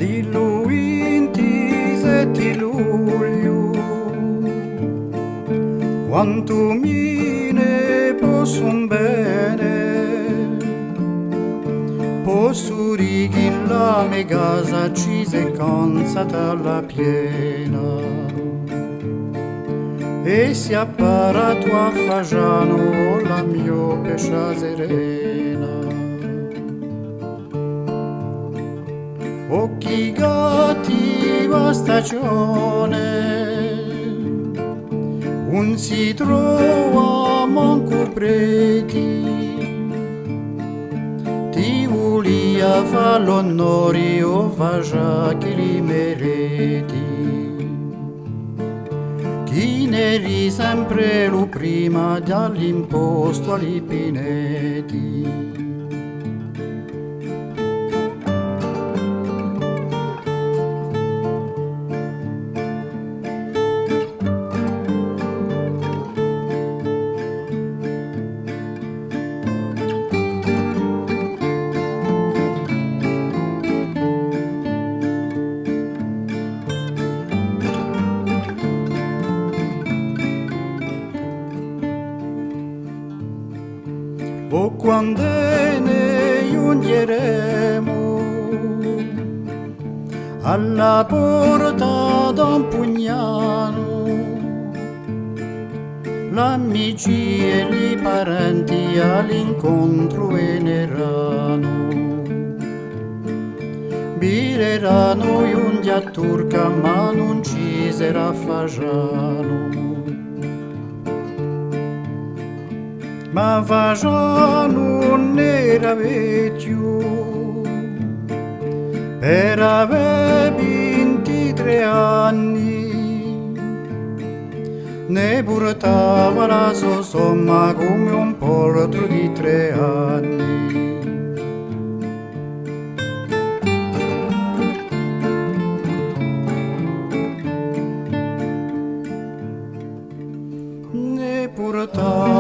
Illu 27 luglio, quanto mi ne posso bene, posso righi la mia casa ci si cansata alla piena e si apparato a fagiano la mia pescia serena. Occhi cattiva stagione, un si trova manco preti, ti volia fa l'onore o fa già che li meriti. Chi ne ri sempre lo prima dall'imposto agli pineti. O quando ne giungeremo alla porta d'un Pugnano, l'amici e i parenti all'incontro veneranno, bireranno giunti a turca ma non ci sarà fagiano. Ma fagiano non era vecchio, per avere 23 anni, ne portava la sua somma come un poltro di 3 anni. Ne portava